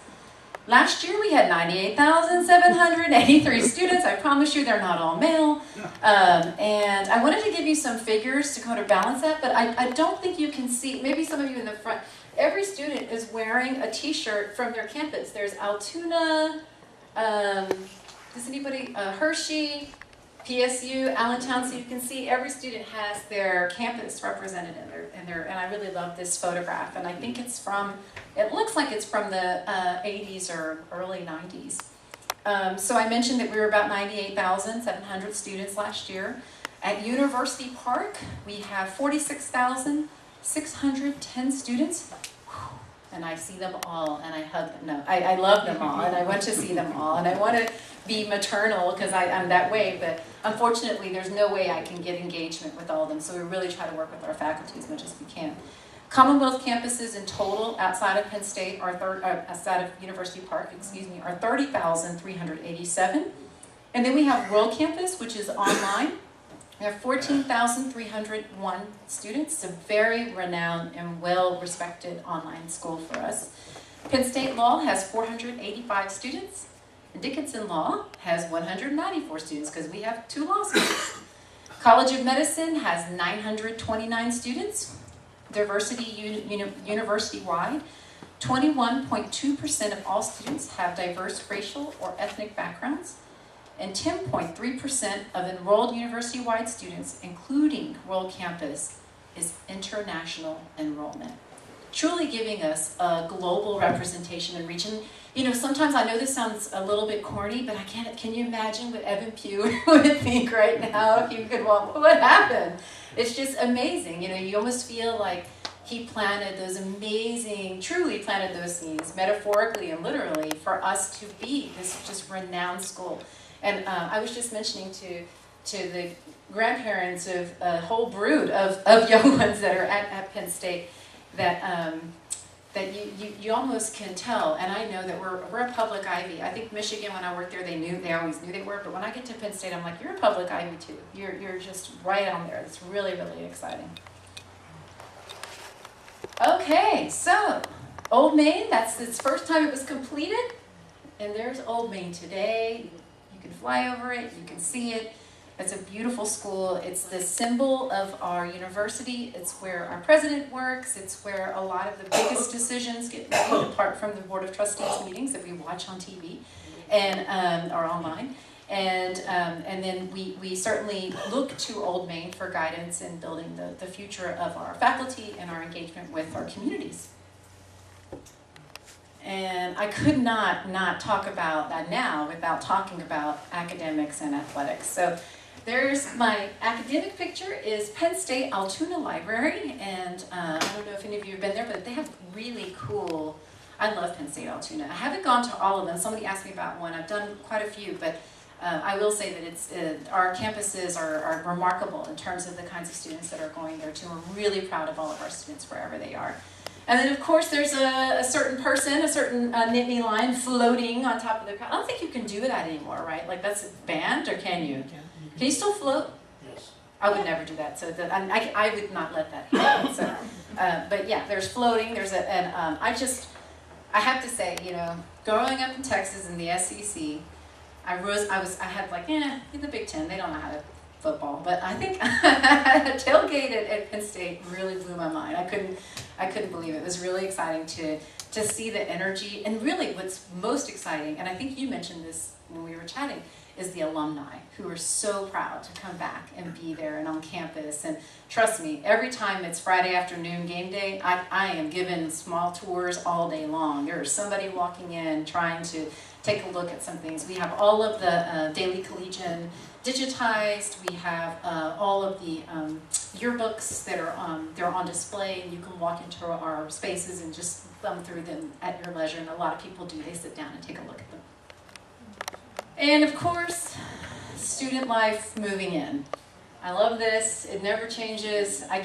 Last year we had 98,783 students. I promise you they're not all male. And I wanted to give you some figures to kind of balance that, but I don't think you can see, maybe some of you in the front, every student is wearing a t-shirt from their campus. There's Altoona, does anybody, Hershey, PSU, Allentown, so you can see every student has their campus represented in their, and I really love this photograph, and I think it's from, it looks like it's from the 80s or early 90s. So I mentioned that we were about 98,700 students last year. At University Park, we have 46,610 students, and I see them all, and I hug them. No, I love them all, and I want to see them all, and I want to be maternal because I'm that way, but unfortunately there's no way I can get engagement with all of them, so we really try to work with our faculty as much as we can. Commonwealth campuses in total outside of Penn State, outside of University Park, are 30,387. And then we have World Campus, which is online. We have 14,301 students. It's a very renowned and well-respected online school for us. Penn State Law has 485 students. Dickinson Law has 194 students because we have 2 law schools. College of Medicine has 929 students. Diversity university-wide, 21.2% of all students have diverse racial or ethnic backgrounds, and 10.3% of enrolled university-wide students, including World Campus, is international enrollment, truly giving us a global representation and reach. And sometimes I know this sounds a little bit corny, but can you imagine what Evan Pugh would think right now if you could walk? What happened? It's just amazing. You almost feel like he planted those amazing, truly planted those seeds, metaphorically and literally, for us to be this just renowned school. And I was just mentioning to the grandparents of a whole brood of young ones that are at Penn State that that you almost can tell, and I know that we're a public Ivy. I think Michigan, when I worked there, they always knew they were, but when I get to Penn State, I'm like, you're a public Ivy too. You're just right on there. It's really, really exciting. Okay, so Old Main, that's its first time it was completed, and there's Old Main today. You can fly over it, you can see it. It's a beautiful school. It's the symbol of our university. It's where our president works. It's where a lot of the biggest decisions get made, apart from the Board of Trustees meetings that we watch on TV and or online. And then we certainly look to Old Main for guidance in building the future of our faculty and our engagement with our communities. And I could not talk about that now without talking about academics and athletics. So there's my academic picture is Penn State Altoona Library, and I don't know if any of you have been there, but they have really cool, I love Penn State Altoona. I haven't gone to all of them. Somebody asked me about one. I've done quite a few, but I will say that it's our campuses are remarkable in terms of the kinds of students that are going there too. We're really proud of all of our students wherever they are. And then, of course, there's a certain person, a certain Nittany lion floating on top of the crowd. I don't think you can do that anymore, right? Like, that's banned, or can you? Can you still float? Yes. I would never do that. So I would not let that happen. So, but yeah, there's floating. There's I have to say, you know, growing up in Texas in the SEC, I had like, in the Big Ten, they don't know how to football, but I think tailgate at Penn State really blew my mind. I couldn't believe it. It was really exciting to see the energy, and really what's most exciting, and I think you mentioned this when we were chatting, is the alumni who are so proud to come back and be there and on campus. And trust me, every time it's Friday afternoon game day, I am given small tours all day long. There's somebody walking in trying to take a look at some things. We have all of the Daily Collegian digitized. We have all of the yearbooks that are they're on display, and you can walk into our spaces and just thumb through them at your leisure. And a lot of people do. They sit down and take a look at them. And of course, student life moving in. I love this. It never changes. I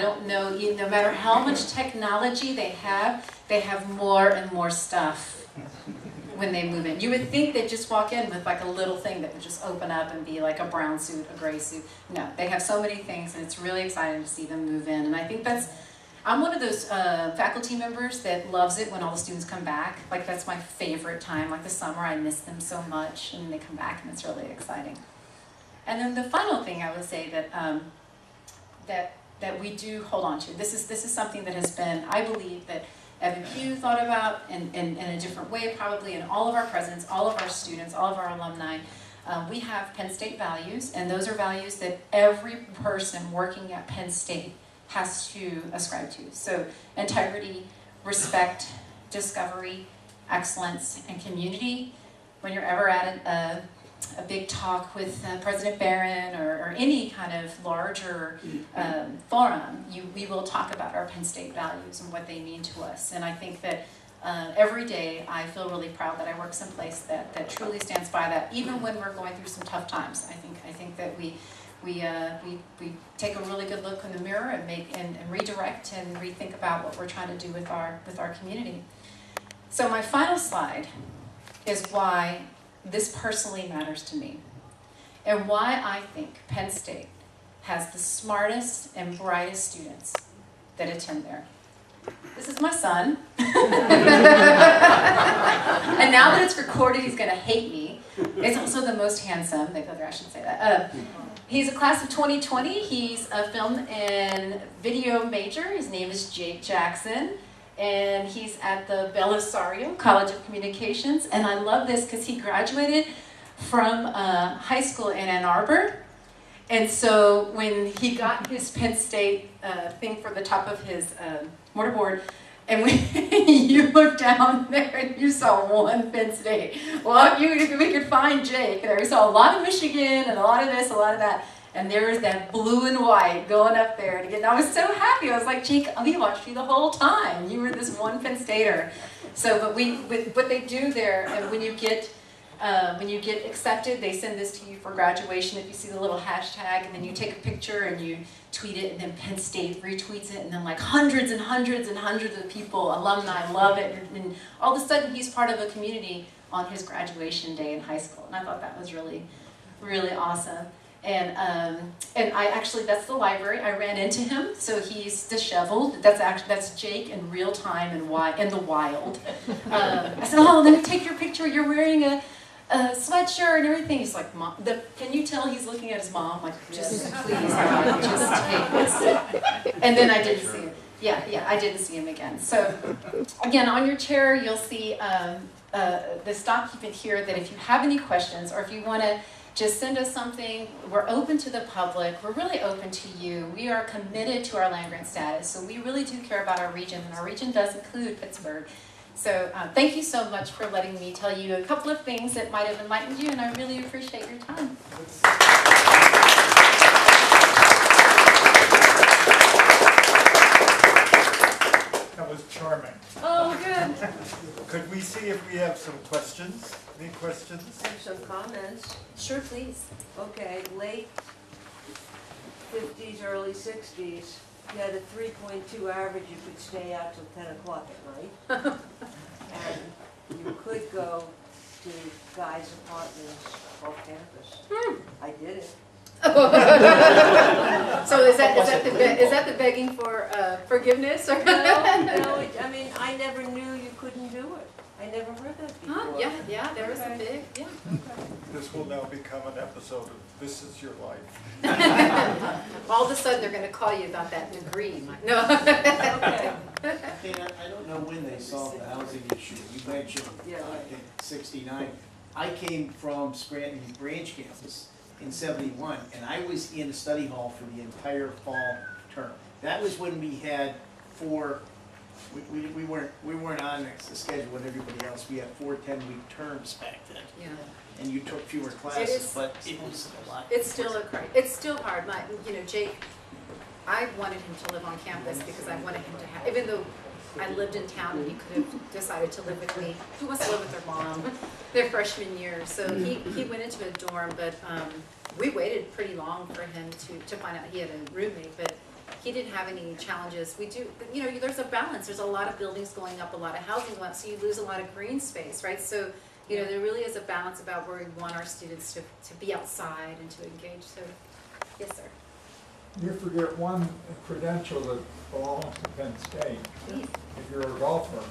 don't know, no matter how much technology they have more and more stuff when they move in. You would think they'd just walk in with like a little thing that would just open up and be like a brown suit, a gray suit. No, they have so many things, and it's really exciting to see them move in. And I think I'm one of those faculty members that loves it when all the students come back. Like, that's my favorite time. Like the summer, I miss them so much, and they come back, and it's really exciting. And then the final thing I would say that we do hold on to. This is something that has been, I believe, that Evan Pugh thought about in a different way, probably, in all of our presidents, all of our students, all of our alumni. We have Penn State values, and those are values that every person working at Penn State has to ascribe to. So integrity, respect, discovery, excellence, and community. When you're ever at a big talk with President Barron or any kind of larger forum, we will talk about our Penn State values and what they mean to us. And I think that every day I feel really proud that I work someplace that truly stands by that, even when we're going through some tough times. I think that we take a really good look in the mirror and redirect and rethink about what we're trying to do with our community. So my final slide is why this personally matters to me, and why I think Penn State has the smartest and brightest students that attend there. This is my son. And now that it's recorded, he's going to hate me. It's also the most handsome. I should say that. He's a class of 2020. He's a film and video major. His name is Jake Jackson. And he's at the Belisario College of Communications. And I love this because he graduated from high school in Ann Arbor. And so when he got his Penn State thing for the top of his mortarboard, and when you look down there and you saw one Penn State, well, we could find Jake there. We saw a lot of Michigan and a lot of this, a lot of that. And there's that blue and white going up there to get, and I was so happy. I was like, Jake, we watched you the whole time. You were this one Penn Stater. So, but what they do there, and when you get accepted, they send this to you for graduation. If you see the little hashtag, and then you take a picture and you tweet it, and then Penn State retweets it, and then like hundreds and hundreds and hundreds of people, alumni, love it, and all of a sudden he's part of a community on his graduation day in high school, and I thought that was really, really awesome. And I actually, that's the library. I ran into him, so he's disheveled. That's Jake in real time and in the wild. I said, oh, let me take your picture. You're wearing a sweatshirt and everything. He's like, Mom, can you tell he's looking at his mom? Like, just please, God, just take this. And then I didn't see him. Yeah, I didn't see him again. So, again, on your chair, you'll see this document here that if you have any questions or if you want to just send us something. We're open to the public. We're really open to you. We are committed to our land-grant status, so we really do care about our region, and our region does include Pittsburgh. So thank you so much for letting me tell you a couple of things that might have enlightened you, and I really appreciate your time. That was charming. Oh, good. Could we see if we have some questions? Any questions? Some comments. Sure, please. Okay, late 50s, early 60s, you had a 3.2 average, you could stay out till 10 o'clock at night. And you could go to guys' apartments off campus. I did it. So is that the begging for forgiveness? Or? No, I mean, I never knew you couldn't do it. I never heard that before. Yeah, there was a big, yeah. This will now become an episode of This Is Your Life. All of a sudden, they're going to call you about that degree. No. Okay. Athena, I don't know when they solved the housing issue. You mentioned Yeah, right. in '69. I came from Scranton Branch campus in '71, and I was in the study hall for the entire fall term. That was when we had we weren't on the schedule with everybody else. We had 4 10-week terms back then. Yeah. And you took fewer classes, but it was a lot. It's still hard. Jake, I wanted him to live on campus because I wanted him to have, even though I lived in town and he could have decided to live with me. He wants to live with their mom their freshman year. So he went into a dorm, but we waited pretty long for him to find out he had a roommate, but he didn't have any challenges. We do, there's a balance. There's a lot of buildings going up, a lot of housing going up, so you lose a lot of green space, right? So, there really is a balance about where we want our students to be outside and to engage. So, yes, sir. You forget one credential that belongs to Penn State. Please. If you're a golfer,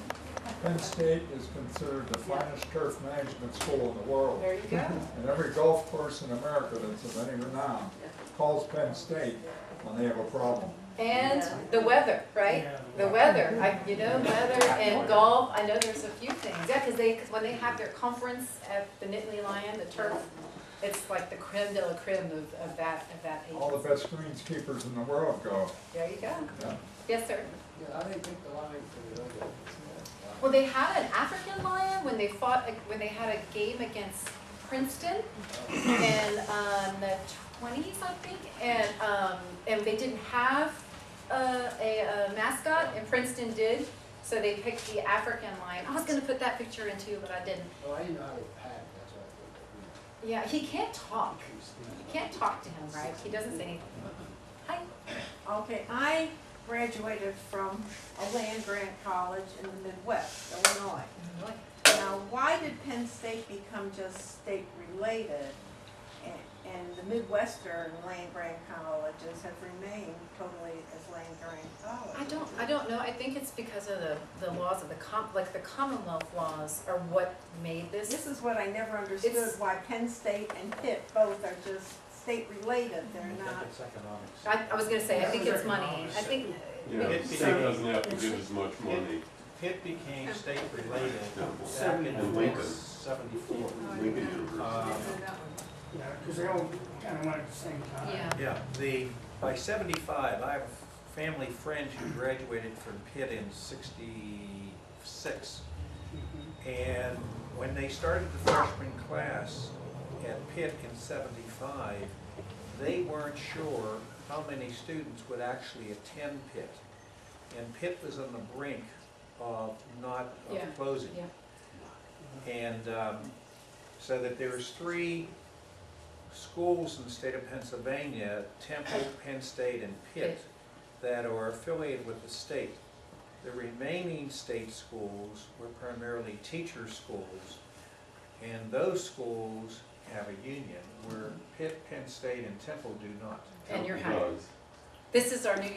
Penn State is considered the finest turf management school in the world. There you go. And every golf course in America that's of any renown calls Penn State when they have a problem. And the weather, right? The weather, weather and golf. I know there's a few things. Yeah, because when they have their conference at the Nittany Lion, the turf, it's like the creme de la creme of that agency. All the best greenskeepers in the world go. There you go. Yeah. Yes, sir. Yeah, I didn't think the line for the other. Well, they had an African lion when they had a game against Princeton in the 20s, I think, and they didn't have a mascot, and Princeton did, so they picked the African lion. I was going to put that picture in too, but I didn't. Oh, I didn't know how to pack, that's what I Yeah, he can't talk. You can't talk to him, right? He doesn't say anything. Hi. Okay, I graduated from a land-grant college in the Midwest, Illinois. Now, why did Penn State become just state-related, and the Midwestern land-grant colleges have remained totally as land-grant colleges? I don't know. I think it's because of the laws of the Commonwealth laws are what made this. This is what I never understood, why Penn State and Pitt both are just state-related. They're not. It's economics. I was going to say, I think it's money. I think. Yeah, the state doesn't have to give as much money. Pitt became state-related Yeah. back in And Lincoln. 1974. Lincoln University. Yeah, because they all kind of went at the same time. Yeah. Yeah, by 75, I have a family friend who graduated from Pitt in 66. And when they started the freshman class at Pitt in 75, they weren't sure how many students would actually attend Pitt. And Pitt was on the brink of Yeah. closing. Yeah. And so that there's 3 schools in the state of Pennsylvania, Temple, Penn State, and Pitt, that are affiliated with the state. The remaining state schools were primarily teacher schools, and those schools have a union, where Pitt, Penn State, and Temple do not. And you're Temple hired. does. This is our new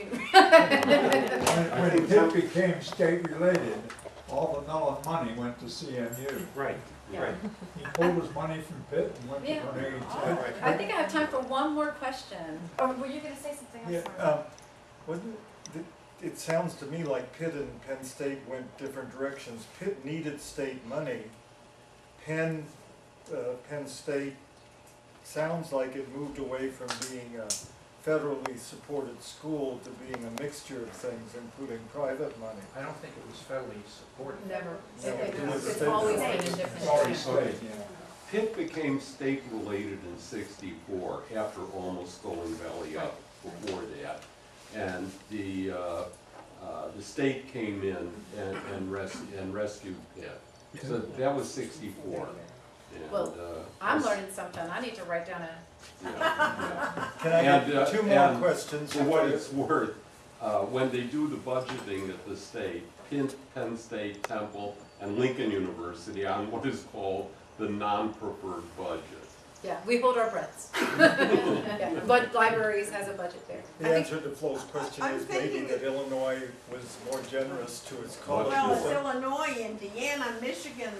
When Pitt became state-related, all the Mellon money went to CMU. Right, Yeah. right. He pulled his money from Pitt and went to Yeah. Carnegie Right. Tech. I think I have time for one more question. Oh, were you going to say something else? Yeah, Marla? it sounds to me like Pitt and Penn State went different directions. Pitt needed state money. Penn State sounds like it moved away from being a federally supported school to being a mixture of things, including private money. I don't think it was federally supported. Never. No, it was It's state. always been in different. Sorry, Yeah. state, yeah. Pitt became state-related in '64 after almost going belly up before that. And the state came in and rescued Pitt. So that was '64. And, Well, I'm learning something. I need to write down a. yeah. Can I And, get 2 more and questions? For what it's worth, when they do the budgeting at the state, Penn State, Temple, and Lincoln University on what is called the non-preferred budget. Yeah, we hold our breaths. Yeah, but libraries has a budget there. The answer to Flo's question I'm is maybe thinking that Illinois was more generous to its Well, colleges. Well, it's Illinois, Indiana, Michigan,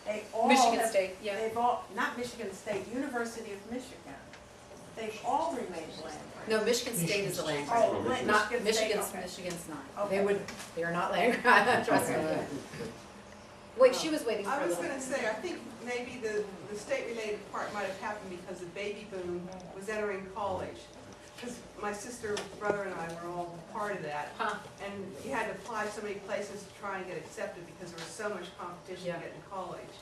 they all Michigan have- State, yeah. They've all, not Michigan State, University of Michigan. They've all remained land grant. No, Michigan State is the land Oh, grant. Michigan Not, State, Michigan's, okay. Michigan's not. Okay. They are not land grant, trust me. Wait, she was waiting for I a was little. gonna say, I think maybe the state-related part might have happened because the baby boom was entering college. Because my sister, brother, and I were all part of that. Huh, And you had to apply so many places to try and get accepted because there was so much competition Yeah. to get into college.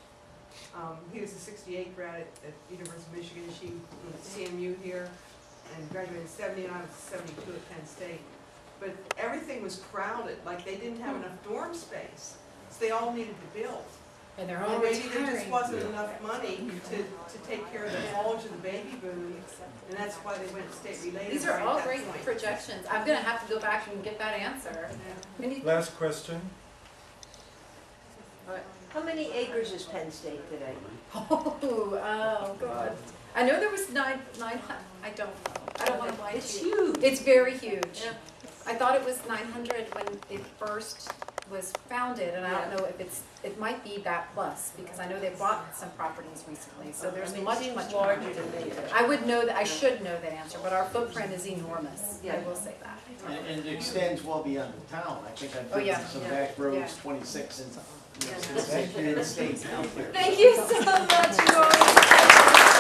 He was a '68 grad at University of Michigan, she went to CMU here and graduated in '70, and I was '72 at Penn State. But everything was crowded, like they didn't have enough dorm space, so they all needed to build. and they're And all maybe there just retiring. wasn't enough money to take care of the bulge of the baby boom, and that's why they went state related. These are right all at that great point. projections. I'm gonna have to go back and get that answer. We need- Last question. How many acres is Penn State today? Oh, God. I know there was nine, I don't know. I don't wanna lie to you. It's huge. It's very huge. I thought it was 900 when it first was founded, and I don't know if it might be that plus, because I know they bought some properties recently, so there's I mean, it much, seems much larger more. than they I would know that, I should know that answer, but our footprint is enormous. I Yeah. will say that. And it extends well beyond the town. I think I've Oh, yeah, driven some yeah, back yeah. roads, 26 and since you're in the state out there. Thank you so much, you all.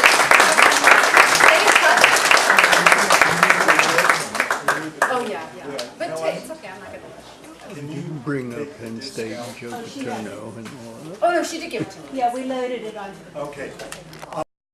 Oh, yeah, yeah. But it's okay, I'm not gonna. Can you Bring take up the Penn State and discount? Joe Paterno and all that. Oh, no, she did give it to me. Yeah, we loaded it onto the. Okay,